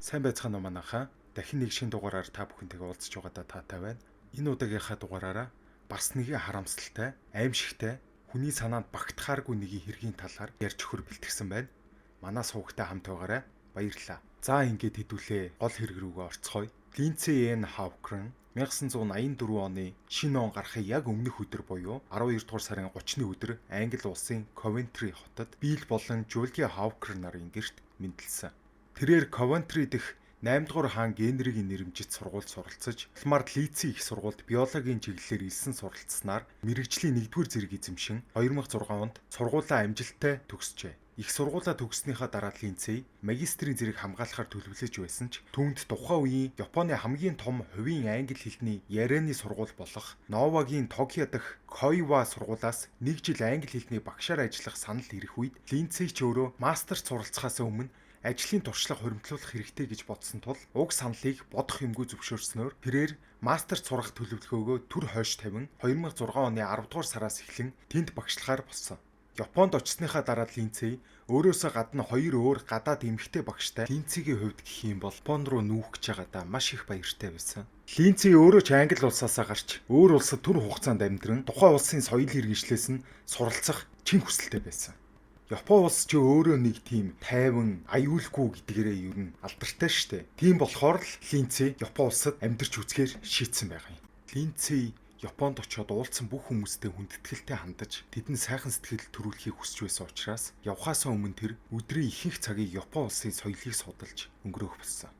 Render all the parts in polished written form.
Сайн байцгаана уу манайхаа. Дахин нэг шинэ дугаараар та бүхэнтэйгээ уулзч байгаадаа таатай байна. Энэ удаагийнхаа дугаараараа бас нэгэн харамсалтай, аимшигтай, хүний санаанд багтахааргүй нэгэн хэргийн талаар ярьж өгөхөр бэлтгэсэн байна. Манай суугтай хамт байгаарай. Баярлалаа. За ингээд хэдүүлээ гол хэрэг рүүгээ орцгоё. Линдсей Н. Хавкрен 1984 оны шинэ он гарахын яг өмнөх өдөр буюу 12 дугаар сарын 30-ны өдөр Англи улсын Coventry хотод Билл болон Жулия Хавкрен нарын гэрт мэндэлсэн. Тэрээр Coventry дэх 8 дугаар хаан Генригийн нэрэмжит сургуульд суралцаж, Улмаар Лидсийн их сургуульд биологийн чиглэлээр элсэн суралцсанаар мэрэгжлийн 1-р зэрэг эзэмшин 2006 онд сургуулаа амжилттай төгсжээ. Их сургуулаа төгснөхийн дараа Линдсей магистрийн зэрэг хамгаалахаар төлөвлөж байсан ч түүнд тухайн үеийн Японы хамгийн том хувийн англи хэлний ярианы сургууль болох Новагийн Токио дахь Койва сургуулиас 1 жил англи хэлний багшаар ажиллах санал ирэх үед Линдсей ч өөрөө мастерт суралцахаас өмнө ажлын туршлага хуримтлуулах хэрэгтэй гэж бодсон тул уг саналыг бодох юмгүй зөвшөөрснөөр тэрээр мастерт сурах төлөвлөгөөгөө түр хойш тавин 2006 оны 10 дугаар сараас эхлэн тэнд багшлахаар болсон. Японд очсныхаа дараа Линдсей өөрөөсөө гадна 2 өөр гадаад эмэгтэй багштай Линдсейгийн хувьд гэх юм бол Японд руу нүүх гэж байгаадаа маш их баяртай байсан. Линдсей өөрөө ч Англи улсаасаа гарч өөр улсад түр хугацаанд амьдран тухайн улсын соёл иргэншлээс нь суралцах чин хүсэлтэй байсан. Япон улс ч өөрөө нэг тийм тайван, аюулгүй гэдгээрээ ер нь алдартай штэ. Тийм болохоор л Линдсей Япон улсад амьдарч үзэхээр шийдсэн байгаа юм. Линдсей Японд очиод уулзсан бүх хүмүүстэй хүндэтгэлтэй хандаж тэдэнд сайхан сэтгэл төрүүлэхийг хүсэж байсан учраас явхаасаа өмнө тэр өдрийн ихэнх цагийг Япон улсын соёлыг судалж өнгөрөөх болсон.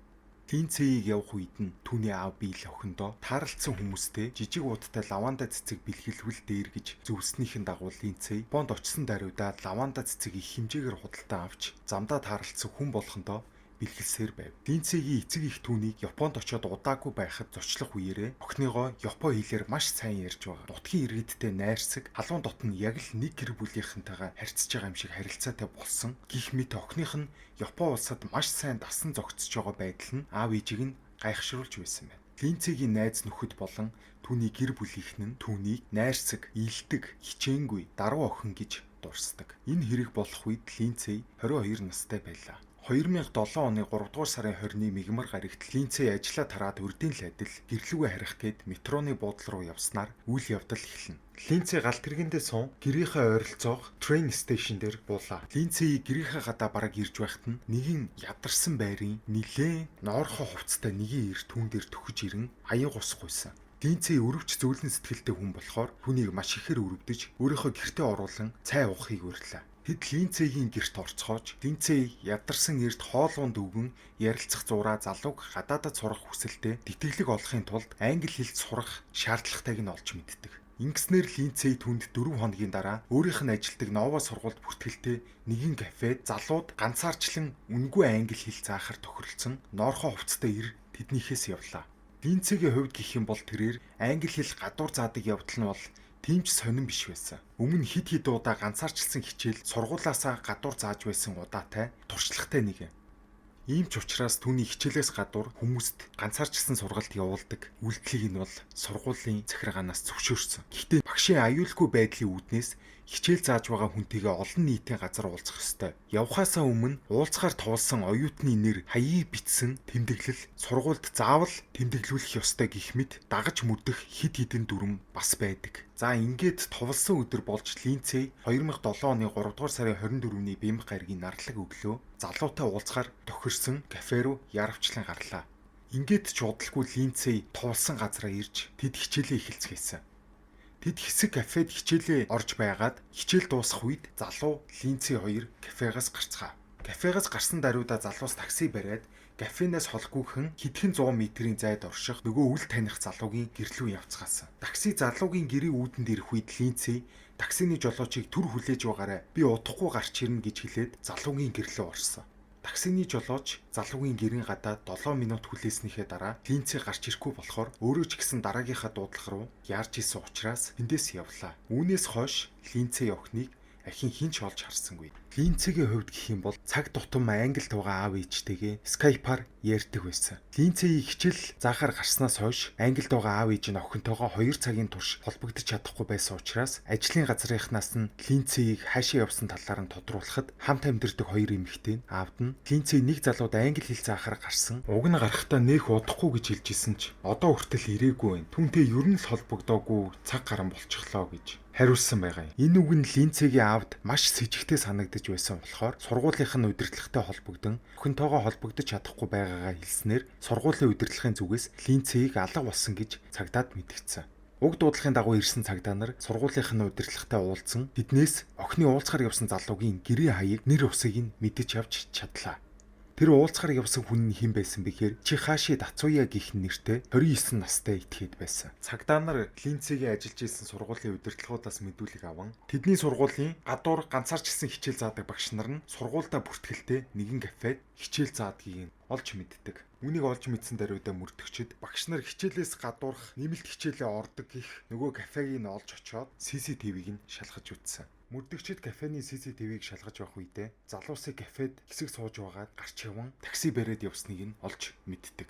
Линдсейг явах үед нь түүний аав Билл охиндоо таарлцсан хүмүүстэй жижиг удаатай лаванда цэцэг бэлгэлвэл дээр гэж зөвлснийхэн дагуу Линдсей Японд очисон даруйдаа лаванда цэцэг их хэмжээгээр худалдан авч замдаа таарлцсан хүн болохондоо бэлгэлсээр байв. Линдсейгийн эцэг их түүнийг Японд очиод удаагүй байхад зочлох үеэрээ охиныгоо Япон хэлээр маш сайн ярьж байгаа. Нутгийн иргэдтэй найрсаг, халуун дотн яг л нэг гэр бүлийнхэнтэйгээ харьцаж байгаа юм шиг харилцаатай болсон. Гэх мэт охиных нь Япон улсад маш сайн дасан зогтсож байгаа байдал нь аав ээжийг нь гайхшруулж байсан байна. Линдсейгийн найз нөхөд болон түүний гэр бүлийнхэн нь түүнийг найрсаг, илдэг, хичээнгүй, даруй охин гэж дурсдаг. Энэ хэрэг болох үед Линдсей 22 настай байлаа. 2007 оны 3 дугаар сарын 20-ны мигмар гарагт Линдсей ажлаа тараад урдийн л адил гэрлүүгээ харих гээд метроны буудлын руу явснаар үйл явдал эхэлнэ. Линдсей галт тэргэндээ сун гэрийнхээ ойролцоох train station дээр буулаа. Линдсей гэрийнхээ гадаа бараг ирж байхад нь нэгэн ядарсан байрын нилээн ноорхоо хувцастай нэгэн ир түүн дээр төхөж ирэн аян гус гуйсан. Линдсей өрөвч зөөлөн сэтгэлтэй хүн болохоор түүнийг маш ихээр өрөвдөж өөрийнхөө гэртээ оруулан цай уухыг урирлаа. Тэд Линдсейгийн гэрт орцгооч Линдсей ядарсан эрт хоолуун дөвгөн ярилцах зураа залууг гадаадад сурах хүсэлтэд тэтгэлэг олохын тулд англи хэлд сурах шаардлагатайг нь олж мэддэг. Ингэснээр Линдсей түнд 4 хоногийн дараа өөрийнх нь ажилдаг Нова сургуульд бүртгэлтэй нэгэн кафед залууд ганцаарчлан үнэгүй англи хэл заахаар тохиролцсон ноорхоо хувцастай ир тэднийхээс явлаа. Линдсейгийн хувьд гэх юм бол тэрээр англи хэл гадуур заадаг явдал нь бол тийм ч сонирн биш байсан. Өмнө хид хид удаа ганцаарчилсан хичээл сургуулаасаа гадуур зааж байсан удаатай туршлагатай нэг юм. Ийм ч учраас түүний хичээлээс гадуур хүмүүст ганцаарчилсан сургалт явуулдаг үйлдэлийг нь бол сургуулийн захиргаанаас зөвшөөрсөн. Гэхдээ багшийн аюулгүй байдлын үүднээс хичээл зааж байгаа хүнтэйгээ олон нийтийн газар уулзах ёстой. Явхаасаа өмнө уулзахаар товлсон оюутны нэр, хаягийг бичсэн тэмдэглэл сургуульд заавал тэмдэглүүлэх ёстой гэх мэт дагаж мөрдөх хид хідэн дүрм бас байдаг. За ингээд товлсон өдөр болж Линдсей 2007 оны 3 дугаар сарын 24-ний бямх гаригийн нарлаг өглөө залуутай уулзахаар тохирсон кафе руу яарвчлан гарлаа. Ингээд ч удалгүй Линдсей товлсон газараа ирж тэд хичээлээ эхэлцгээсэн. Тэд хэсэг кафед хичээлээ орж байгаад хичээл дуусах үед залуу Линдсей хоёр кафегаас гарцгаав. Кафегаас гарсан даруйдаа залуус такси бариад кафенаас холгүйхэн хэдхэн 100 метрийн зайд орших нөгөө үл таних залуугийн гэрлүү явцгаасан. Такси залуугийн гэрийн үүдэнд ирэх үед Линдсей таксины жолоочийг түр хүлээж байгаарай. Би удахгүй гарч ирнэ гэж хэлээд залуугийн гэрлөө орсон. Таксины жолооч залуугийн гэрийн гадаа 7 минут хүлээснийхээ дараа Линдсей гарч ирэхгүй болохоор өөрөө ч гэсэн дараагийнхаа дуудлага руу яарч исэн учраас тэндээс явлаа. Үүнээс хойш Линдсей охиныг ахин хинч олж харсангүй. Линцэгийн хувьд гэх юм бол цаг тутам Англид байгаа аав ээжтэйгээ Skype-аар ярьдаг байсан. Линцэгийн хичээл заахаар гарснаас хойш Англид байгаа аав ээж нь охинтойгоо 2 цагийн турш холбогдож чадахгүй байсан учраас ажлын газрынхнаас нь Линцэгийг хаашаа явсан талаар нь тодруулахад хамт амьдардаг хоёр эмэгтэй нь аавд нь Линцэй нэг залууд англи хэл заахаар гарсан. Уг нь гарахтаа нэх удахгүй гэж хэлжсэн ч одоо хүртэл ирээгүй байна. Түүнтэй ер нь л холбогдоогүй цаг гарan болчихлоо гэж хариулсан байгаа юм. Энэ үг нь Линцэгийн аавд маш с ิจ гтэй санагдаж байсан болохоор сургуулийнх нь удирдлагатай холбогдсон охинтойгоо холбогдож чадахгүй байгаагаа хэлснээр сургуулийн удирдлагын зүгээс Линцэгийг алга болсон гэж цагдаад мэдгдсэн. Уг дуудлагын дагуу ирсэн цагдаа нар сургуулийнх нь удирдлагатай уулзсан тэднээс охины уулзахаар явсан залуугийн гэрээ хаяг нэр усыг нь мэдэж авч чадлаа. Тэр уулзахаар явсан хүн нь хэн байсан бэхээр Чихаши Дацуя гэх нэртэй 29 настай этгээд байсан. Цагдаа нар Линцэгийн ажиллаж исэн сургуулийн удирдлагуудаас мэдүүлэг аван тэдний сургуулийн гадуур ганцаарч гисэн хичээл заадаг багш нар нь сургуультай бүртгэлтэй нэгэн кафед хичээл заадгийг олж мэддэг. Үүнийг олж мэдсэн даруйдаа мөрдөгчд багш нар хичээлээс гадуурх нэмэлт хичээлээ ордог гих нөгөө кафег нь олж очоод CCTV-г нь шалгаж үзсэн. Мөрдөгчд кафений CCTV-г шалгаж байх үедээ залуусыг кафед хэсэг сууж байгаад гарч яван такси бариад явсныг нь олж мэддэг.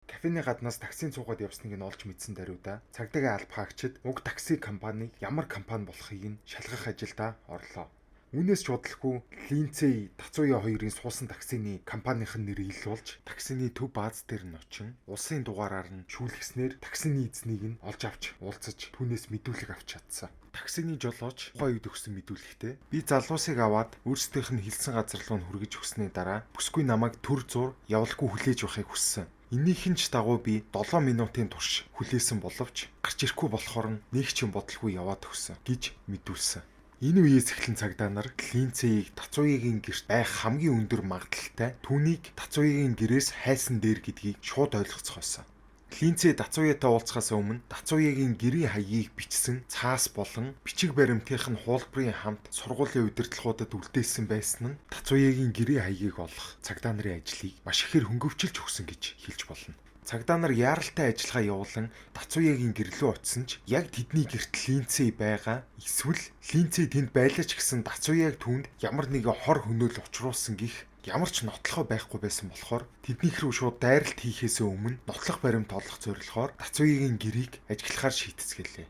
Кафений гаднаас таксийн цуугаад явсныг нь олж мэдсэн даруйдаа цагдаагийн албахагчид уг такси компаниг ямар компани болохыг нь шалгах ажилдаа орлоо. Үүнээс ч бодлохгүй Линцэй Дацуя хоёрын суусан таксины компанийн нэрийг илуулж таксины төв бааз дээр нь очин улсын дугаараар нь шүүлгэснээр таксины эзнийг нь олж авч уулзаж түүнээс мэдүүлэг авч чадсан. Таксины жолооч тухайн үед өгсөн мэдүүлэгтээ би залуусыг аваад өөрсдийнх нь хэлсэн газар руу хүргэж өгсөний дараа бүсгүй намайг төр зур явалгүй хүлээж байхыг хүссэн. Энийхэн ч дагуу би 7 минутын турш хүлээсэн боловч гарч ирэхгүй болохоор нэг ч юм бодлогүй яваад өгсөн гэж мэдүүлсэн. Энэ үеэс эхлэн цагдаа нар Линцэгийг Дацуягийн гэрт байх хамгийн өндөр магадлалтай түүнийг Дацуягийн гэрээс хайсан дээр гэдгийг шууд ойлгоцох байсан. Линцэй Дацуятай уулзахаас өмнө Дацуягийн гэрийн хаягийг бичсэн цаас болон бичиг баримтынх нь хуулбарын хамт сургуулийн удирдлагуудад үлдээсэн байсан нь Дацуягийн гэрийн хаягийг олох цагдаа нарын ажлыг маш ихээр хөнгөвчилж өгсөн гэж хэлж болно. Цагдаа нар яаралтай ажиллагаа явуулан Дацуягийн гэрлөө очисон ч яг тэдний гэрт Линцэй байгаа эсвэл Линцэй тэнд байлаа ч гэсэн Дацуяг түүнд ямар нэгэн хор хөнөөл учруулсан гих ямар ч нотлохоо байхгүй байсан болохоор тэднийх рүү шууд дайралт хийхээс өмнө нотлох баримт олох зорилгоор Дацуягийн гэрийг ажиглахаар шийдэцгэлээ.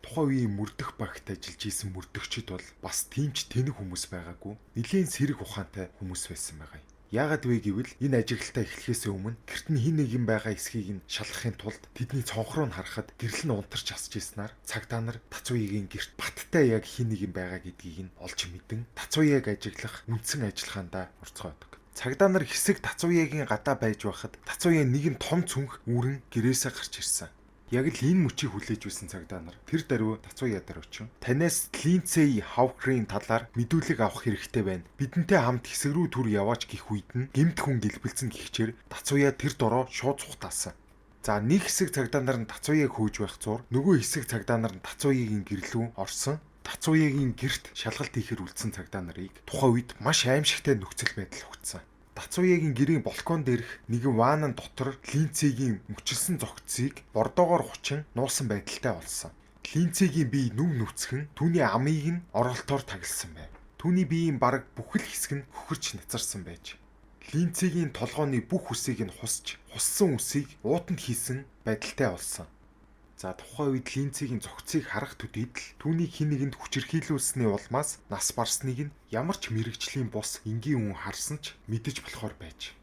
Тухайн үеийн мөрдөх багт ажиллаж исэн мөрдөгчд бол бас тийм ч тэнэг хүмүүс байгаагүй. Нэлийн сэрэг ухаантай хүмүүс байсан байгаа юм. Яагаад вэ гэвэл энэ ажиглалтаа эхлэхээс өмнө гэрт нь хин нэгэн байгаа эсхийг нь шалгахын тулд тэдний цонх руу харахад гэрэл нь унтарч асж ирснээр цагдаа нар Дацуягийн гэрт баттай яг хин нэгэн байгаа гэдгийг нь олж мэдэн Дацуяг ажиглах үндсэн ажиллагаандаа орцгоодог. Цагдаа нар хэсэг Дацуягийн гадаа байж байхад Дацуя нэгэн том цүнх үүрэн гэрээсээ гарч ирсэн. Яг л энэ мөчийг хүлээж үзсэн цагдаа нар тэр даруй Дацуя дээр очин танаас Линцэй Хавкрын талаар мэдүүлэг авах хэрэгтэй байна. Бидэнтэй хамт хэсэг рүү түр яваач гих үед нь гэмт хүн гэлбэлцэн гихчээр Дацуя тэр дороо шууд цухтаасан. За нэг хэсэг цагдаа нар нь Дацуяг хөөж байх зур нөгөө хэсэг цагдаа нар нь Дацуягийн гэрлүү орсон. Дацуягийн гэрт шалгалт хийхээр үлдсэн цагдаа нарыг тухайн үед маш аимшигтай нөхцөл байдал өгцсөн. Дацуягийн гэрийн балкон дээрх нэгэн ваанан дотор Линцэгийн мөчилсөн зогцыг бордоогоор хучин нуусан байдалтай олсон. Линцэгийн бие нүв нүцгэн түүний амийг нь оролтоор тагласан байв. Түүний биеийн бараг бүхэл хэсэг нь хөхөрч нацарсан байж. Линцэгийн толгооны бүх үсийг нь хусч, хуссан үсийг уутанд хийсэн байдалтай олсон. За тухайн үед Линцэгийн зогцыг харах төдийд л түүнийг хэн нэгэнд хүчирхийлүүлсний улмаас нас барсныг нь ямар ч мэрэгжлийн бус энгийн хүн харсан ч мэдэж болохоор байж.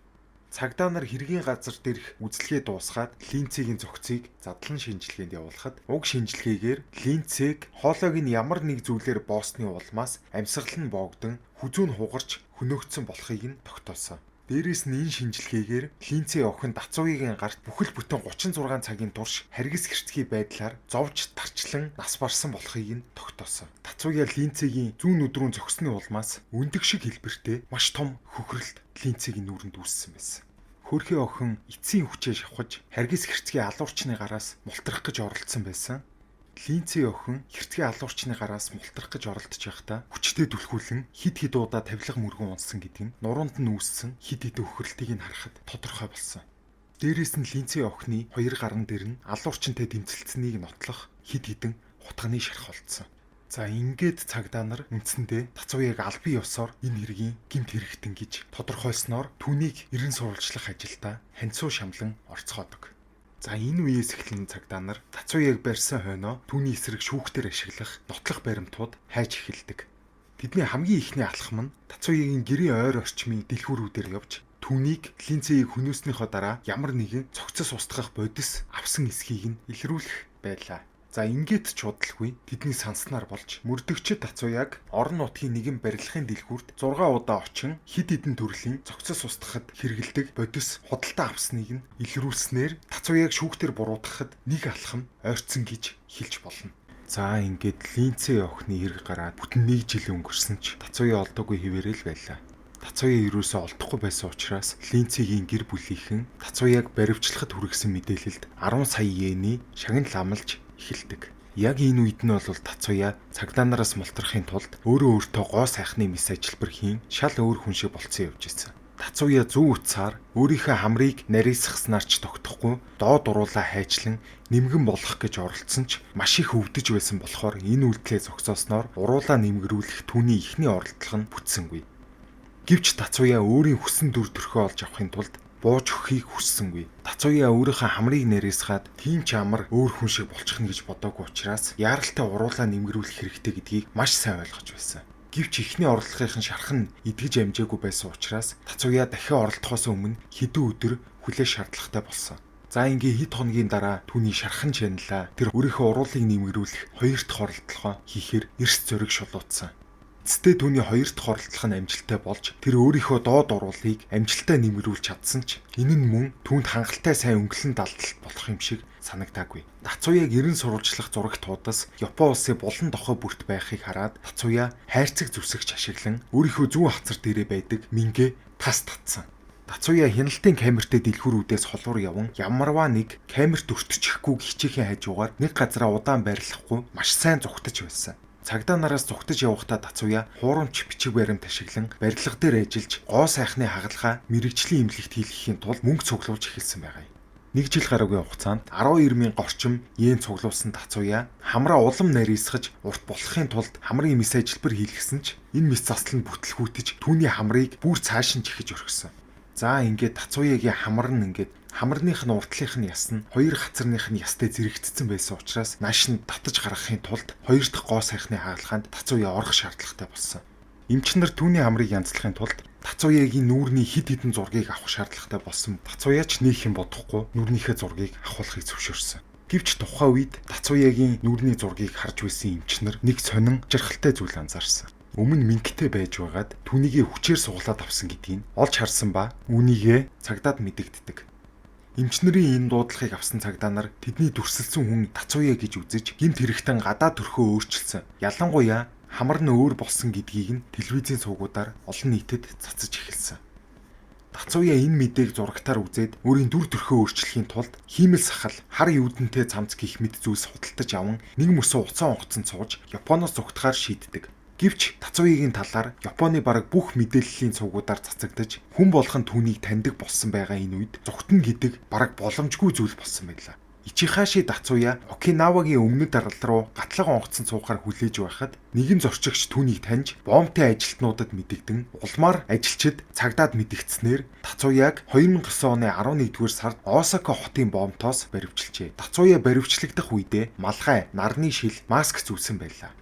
Цагдаа нар хэргийн газар дээрх үзлэгээ дуусгаад Линцэгийн зогцыг задлан шинжилгээнд явуулахад уг шинжилгээгээр Линцэг хоолойг нь ямар нэг зүйлээр боосны улмаас амьсгал нь боогдон хүзүү нь хугарч хөнөөгдсөн болохыг нь тогтоосон. Дээрээс нь энэ шинжилгээгээр Линцэй охин Дацуягийн гарт бүхэл бүтэн 36 цагийн турш харгис хэрцгий байдлаар зовж тарчлан нас барсан болохыг нь тогтоосон. Дацуя Линцэгийн зүүн өдрүүн зогсны улмаас өндөг шиг хэлбэртэй маш том хөхрөлт Линцэгийн нүрэнд үүссэн байсан. Хөөрхий охин эцсийн хүчээ шавхаж харгис хэрцгий алуурчны гараас мултрах гэж оролдсон байсан. Линцэй охин хэрцгий алуурчны гараас мултрах гэж оролдож байхдаа хүчтэй түлхүүлэн хид хид удаа тавилга мөргөн унсан гэдэг нь нуруунд нь үүссэн хид хид өхөрлтийг нь харахад тодорхой болсон. Дээрээс нь Линцийн охины хоёр гаран дээр нь алуурчинтай дэмцэлцнийг нотлох хид хідэн хутганы шарх олдсон. За ингээд цагдаа нар үндсэндээ Тацууяг албан ёсоор энэ хэргийн гэмт хэрэгтэн гэж тодорхойлсноор түүнийг эрен сурвалжлах ажилдаа ханцуу шамлан орцгоодог. За энэ үеэс эхлэн цагдаа нар Тацууяг барьсан хойноо түүний эсрэг шүүхтэр ашиглах нотлох баримтууд хайж эхэлдэг. Тэдний хамгийн ихний алхам нь Тацууягийн гэрийн ойр орчмын дэлгүүрүүдээр явж түүнийг Линцийг хөнөөснийхөө дараа ямар нэгэн цогцос устгах бодис авсан эсхийг нь илрүүлэх байлаа. За ингээд ч удалгүй тэдний санснаар болж мөрдөгчд Тацууяг орон нутгийн нэгэн барилгын дэлгүүрт 6 удаа очин хид хідэн төрлийн цогцос устгахад хэрэгэлдэг бодис худалдаа авсныг нь илрүүлснээр Тацууяг шүүхтэр буруутгахад нэг алхам ойрцсон гэж хэлж болно. За ингээд Линцээ охины хэрэг гараад бүтэн 1 жил өнгөрсөн ч Тацууя олдоогүй хിവэрэл байлаа. Тацууя юусоо олдохгүй байсан учраас Линцэгийн гэр бүлийнхэн Тацууяг баривчлахад хүргэсэн мэдээлэлд 10 сая йений шагнал амлаж эхэлдэг. Яг энэ үед нь бол Тацууя цагдаа нараас мултрахын тулд өөрөө өөртөө гоо сайхны мис ажилбар хийн шал өөр хүн шиг болцсон явж исэн. Тацууя зүүн утсаар өөрийнхөө хамрыг нарийсгаснаар ч тогтохгүй доод уруулаа хайчлан нэмгэн болох гэж оролцсон ч маш их өвдөж байсан болохоор энэ үйлдэлээ зогсоосноор уруулаа нэмгэрүүлэх түүний ихний оролдлого нь бүтсэнгүй. Гэвч Тацууя өөрийн хүссэн дүр төрхөө олж авахын тулд бууж өгөхийг хүссэнгүй. Тацууя өөрийнхөө хамрыг нарийсгаад тийм ч амар өөр хүн шиг болчихно гэж бодоогүй учраас яаралтай уруулаа нэмгэрүүлэх хэрэгтэй гэдгийг маш сайн ойлгож байсан. Гэвч ихний орлогын шархан идгэж амжаагүй байсан учраас Тацууя дахин оролдохоос өмнө хэдэн өдөр хүлээх шаардлагатай болсон. За ингээ хэд хоногийн дараа түүний шархан чанлаа тэр өөрийнхөө уруулыг нэмгэрүүлэх хоёр дахь оролдлогоо хийхээр эрс зөриг шулуутсан. Эцэстээ түүний хоёр дахь оролдлого нь амжилттай болж тэр өөрийнхөө доод уруулыг амжилттай нэмэрүүлж чадсан ч энэ нь мөн түүнд хангалттай сайн өнгөлөн далдалт болох юм шиг санагдаагүй. Тацууяг эрен сурвалжлах зурагтуудаас Япон улсын булан дохой бүрт байхыг хараад Тацууя хайрцаг зүсэгч ашиглан өөрийнхөө зүүн хацар дээрээ байдаг мингээ тас татсан. Тацууя хяналтын камертай дэлгүүрүүдээс холуур яван ямарваа нэг камерт өртчихгүй хичээхийн хажуугаар нэг газараа удаан байрлахгүй маш сайн зүгтэж байсан. Цагдаа нараас зүгтэж явахдаа Тацууя хуурамч бичиг баримт ашиглан барилга дээр ажиллаж гоо сайхны хагалгаа мэрэгжлийн имлэгт хийлгэхийн тулд мөнгө цуглуулж эхэлсэн байгаа юм. 1 жил гаруйгийн хугацаанд 12,000 орчим йен цуглуулсан Тацууя хамраа улам нарийсгаж урт болохын тулд хамрын мис ажилбар хийлгэсэн ч энэ мис заслал нь бүтлгүүтэж түүний хамрыг бүр цааш нь чихэж орхисон. За ингээд Тацууягийн хамар нь ингээд хамарных нь уртлынх нь яс нь хоёр хацарных нь ястай зэрэгцсэн байсан учраас нааш нь татаж гаргахын тулд хоёр дахь гоо сайхны хаалгаанд Тацууя орох шаардлагатай болсон. Эмч нар түүний хамрыг янзлахын тулд Тацууягийн нүүрний хид хідэн зургийг авах шаардлагатай болсон. Тацууя ч нөх юм бодохгүй нүрнийхээ зургийг авахыг зөвшөөрсөн. Гэвч тухайн үед Тацууягийн нүүрний зургийг харж байсан эмч нар нэг сонин жаргалтай зүйл анзаарсан. Өмнө мингтэй байж байгаад түүнийг хүчээр суглаад авсан гэдгийг олж харсан ба үүнийгээ цагдаад мэдэгддэг. Эмч нарын энэ дуудлагыг авсан цагдаа нар тэдний дүрсэлсэн хүн Тацууя гэж үзэж гэмт хэрэгтэн гадаа төрхөө өөрчилсөн. Ялангуяа хамар нь өөр болсон гэдгийг нь телевизийн сувгуудаар олон нийтэд цацаж эхэлсэн. Тацууя энэ мэдээг зурагтаар үзээд өөрийн дүр төрхөө өөрчлөхийн тулд хиймэл сахал, хар юудэнтэй цамц гих мэд зүйлс худалдаж аван нэг мөсөө уцаан онгоцон сууж Японоос зүгтахаар шийддэг. Гэвч Тацууягийн талаар Японы бараг бүх мэдээллийн цугуудаар цацагдаж хүн болгон түүнийг таньдаг болсон байгаа энэ үед зүгтэн гэдэг бараг боломжгүй зүйл болсон байлаа. Ичихаши Тацууя Окинавагийн өмнөд дарал руу гатлага онгоцон цуухаар хүлээж байхад нэгэн зорчигч түүнийг таньж бомбын ажилтнуудад мэдэгдэн улмаар ажилчид цагдаад мэдэгдснээр Тацууяг 2009 оны 11-р сард Осака хотын бомбтоос баривчилжээ. Тацууя баривчлагдах үедээ малгай, нарны шил, маск зүүсэн байлаа.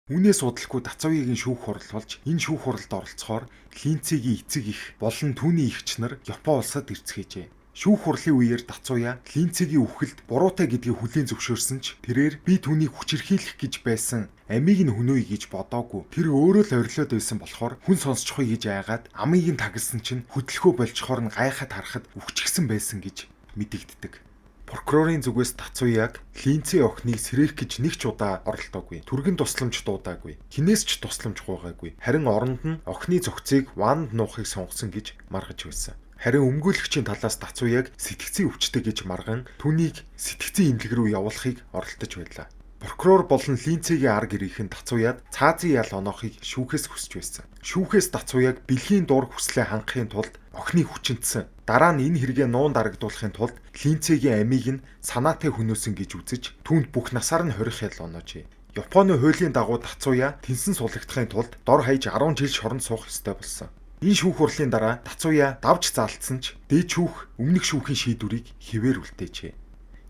Үүнээс удалгүй Тацууягийн шүүх хурал болж энэ шүүх хуралд оролцохоор Линцэгийн эцэг их болон түүний эгч нар Япон улсад ирцгээжээ. Шүүх хурлын үеэр Тацууя Линцэгийн үхэлд буруутай гэдгийг хүлээн зөвшөөрсөн ч тэрээр би түүнийг хүчирхийлэх гэж байсан амийг нь хөнөөе гэж бодоогүй. Тэр өөрөө л орилоод байсан болохоор хүн сонсчихоё гэж айгаад амийг нь тагилсан чинь хөдөлгөө болчхоор нь гайхаад харахад үхчихсэн байсан гэж мэдэгддэг. Прокурорын зүгээс Тацууяг Линцээ охиныг сэрэх гэж нэг ч удаа оролдоогүй. Түргэн тусламж дуудаагүй. Хинээс ч тусламж гуйгаагүй. Харин оронд нь охины зохицыг ванд нуухыг сонгосон гэж маргаж байсан. Харин өмгөөлөгчийн талаас Тацууяг сэтгцийн өвчтэй гэж марган түүнийг сэтгцийн эмнэлэг рүү явуулахыг оролдож байлаа. Прокурор болон Линцэгийн ар гэрийнхэн Дацууяад цаазын ял оноохыг шүүхээс хүсэж байсан. Шүүхээс Дацууяаг бэлгийн дур хүслээ хангахын тулд охины хүчинтсэн. Дараа нь энэ хэрэгээ нуун дарагдуулахын тулд Линцэгийн амийг нь санаатай хөнөөсөн гэж үзэж түүнд бүх насаар нь хорих ял оноожээ. Японы хуулийн дагуу Дацууя тэнсэн сулагдахын тулд дор хаяж 10 жил шоронд суух ёстой болсон. Энэ шүүх хурлын дараа Дацууя давж заалтсан ч дээд шүүх өмнөх шүүхийн шийдвэрийг хэвээр үлдээжээ.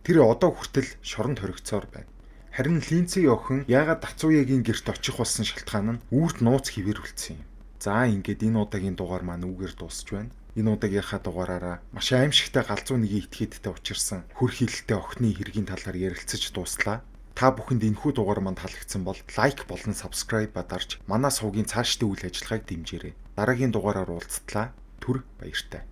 Тэр одоо хүртэл шоронд хоригдсоор байна. Харин Линцэгийн охин яагаад Дацууягийн гэрт очих болсон шалтгаан нь үүрт нууц хэвээрүүлсэн юм. За ингээд энэ удаагийн дугаар маань үүгээр дуусч байна. Энэ удаагийнхаа дугаараараа маш аимшигтай галзуу нэгийн этгээдтэй учирсан хөр хилэлтэй охины хэргийн талаар ярилцаж дууслаа. Та бүхэнд энэхүү дугаар манд таалагдсан бол лайк болон сабскрайб бадарч манай сувгийн цаашдын үйл ажиллагааг дэмжээрэй. Дараагийн дугаараар уулзтлаа. Түр баяртай.